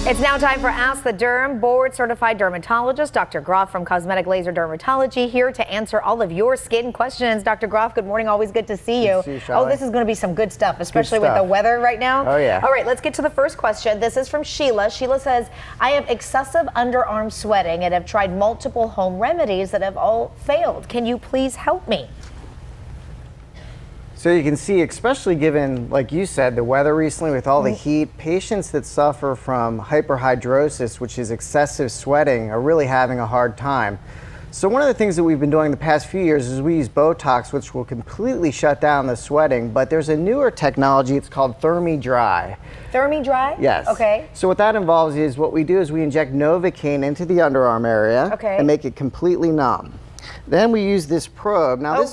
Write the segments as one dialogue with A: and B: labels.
A: It's now time for Ask the Derm. Board-certified dermatologist Dr. Groff from Cosmetic Laser Dermatology here to answer all of your skin questions. Dr. Groff, good morning. Always good to see you.
B: Good to see you, Shelley.
A: Oh, this is going to be some good stuff, especially with the weather right now.
B: Oh, yeah.
A: All right, let's get to the first question. This is from Sheila. Sheila says, I have excessive underarm sweating and have tried multiple home remedies that have all failed. Can you please help me?
B: So you can see, especially given, like you said, the weather recently with all the heat, patients that suffer from hyperhidrosis, which is excessive sweating, are really having a hard time. So one of the things that we've been doing the past few years is we use Botox, which will completely shut down the sweating, but there's a newer technology, it's called ThermiDry.
A: ThermiDry?
B: Yes.
A: Okay.
B: So what that involves is what we do is we inject Novocaine into the underarm area and make it completely numb. Then we use this probe. Now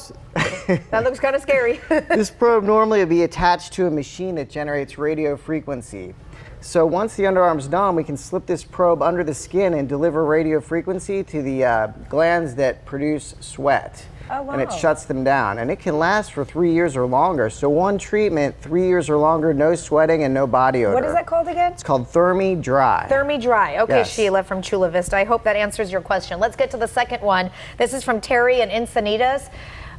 A: that looks kind of scary.
B: This probe normally would be attached to a machine that generates radio frequency. So once the underarm's numb, we can slip this probe under the skin and deliver radio frequency to the glands that produce sweat.
A: Oh, wow.
B: And it shuts them down. And it can last for 3 years or longer. So one treatment, 3 years or longer, no sweating and no body odor.
A: What is that called again?
B: It's called ThermiDry.
A: ThermiDry. Okay,
B: Yes.
A: Sheila from Chula Vista. I hope that answers your question. Let's get to the second one. This is from Terry in Encinitas.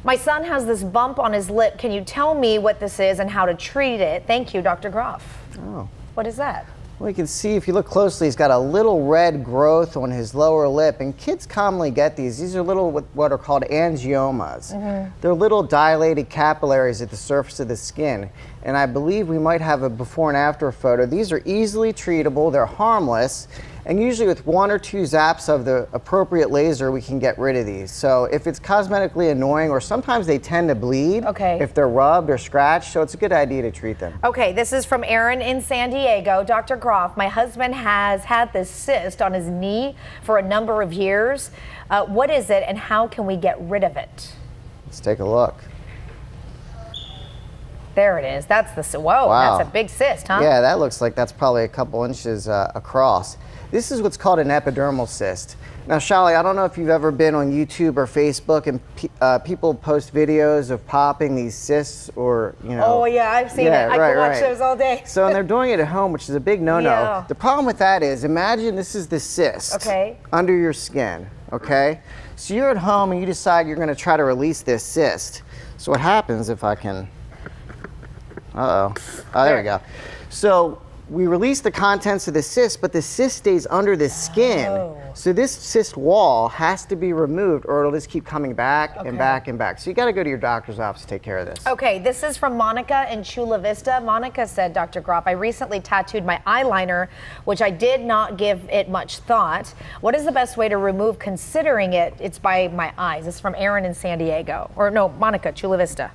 A: My son has this bump on his lip. Can you tell me what this is and how to treat it? Thank you, Dr. Groff.
B: Oh.
A: What is that?
B: Well, you can see if you look closely, he's got a little red growth on his lower lip, and kids commonly get these. These are little, what are called angiomas. They're little dilated capillaries at the surface of the skin, and I believe we might have a before and after photo. These are easily treatable, they're harmless, and usually with 1 or 2 zaps of the appropriate laser, we can get rid of these. So if it's cosmetically annoying, or sometimes they tend to bleed if they're rubbed or scratched, so it's a good idea to treat them.
A: Okay, this is from Aaron in San Diego. Dr. Groff, my husband has had this cyst on his knee for a number of years. What is it and how can we get rid of it?
B: Let's take a look.
A: There it is. That's the, whoa,
B: Wow.
A: That's a big cyst, huh?
B: Yeah, that looks like that's probably a couple inches across. This is what's called an epidermal cyst. Now, Shelley, I don't know if you've ever been on YouTube or Facebook and people post videos of popping these cysts or, you know.
A: Oh, yeah, I've seen it. I can watch those all day.
B: So, and they're doing it at home, which is a big no-no.
A: Yeah.
B: The problem with that is, imagine this is the cyst under your skin, okay? So you're at home and you decide you're going to try to release this cyst. So what happens if I can, oh, there we go. So we release the contents of the cyst, but the cyst stays under the skin. So this cyst wall has to be removed or it'll just keep coming back and back and back. So you got to go to your doctor's office to take care of this.
A: Okay, this is from Monica in Chula Vista. Monica said, Dr. Groff, I recently tattooed my eyeliner, which I did not give it much thought. What is the best way to remove, considering it's by my eyes? This is from Aaron in San Diego. Or no, Monica, Chula Vista.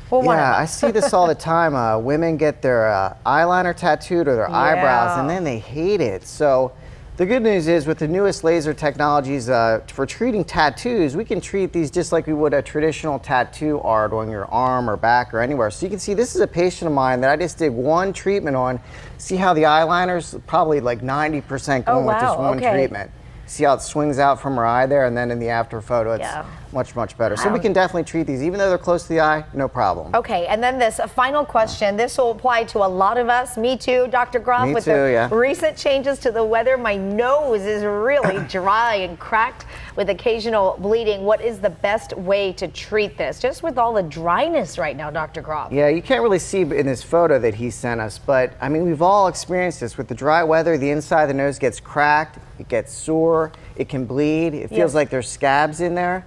A: Well,
B: yeah, I see this all the time. Women get their eyeliner tattooed or their eyebrows, and then they hate it. So the good news is with the newest laser technologies for treating tattoos, we can treat these just like we would a traditional tattoo art on your arm or back or anywhere. So you can see this is a patient of mine that I just did one treatment on. See how the eyeliner's probably like 90% going with just one treatment. See how it swings out from her eye there, and then in the after photo, it's much, much better. So we can definitely treat these, even though they're close to the eye, no problem.
A: Okay, and then this final question. This will apply to a lot of us. Me too, Dr. Groff.
B: Me too,
A: recent changes to the weather, my nose is really dry and cracked with occasional bleeding. What is the best way to treat this? Just with all the dryness right now, Dr. Groff.
B: Yeah, you can't really see in this photo that he sent us, but I mean, we've all experienced this. With the dry weather, the inside of the nose gets cracked, it gets sore, it can bleed, it feels like there's scabs in there.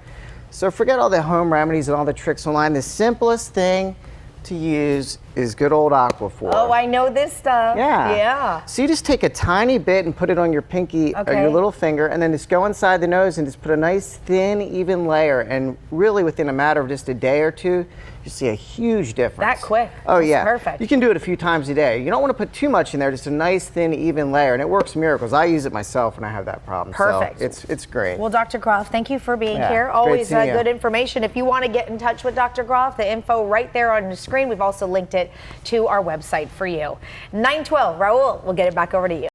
B: So forget all the home remedies and all the tricks online. The simplest thing to use is good old Aquaphor.
A: Oh, I know this stuff.
B: Yeah. So you just take a tiny bit and put it on your pinky or your little finger, and then just go inside the nose and just put a nice thin, even layer. And really within a matter of just a day or two, you see a huge difference.
A: That quick?
B: Oh,
A: That's
B: yeah.
A: perfect.
B: You can do it a few times a day. You don't want to put too much in there, just a nice, thin, even layer. And it works miracles. I use it myself when I have that problem.
A: Perfect.
B: So it's great.
A: Well, Dr. Groff, thank you for being here.
B: Great
A: Always
B: seeing you.
A: good information. If you want to get in touch with Dr. Groff, the info right there on the screen. We've also linked it to our website for you. 9:12, Raul, we'll get it back over to you.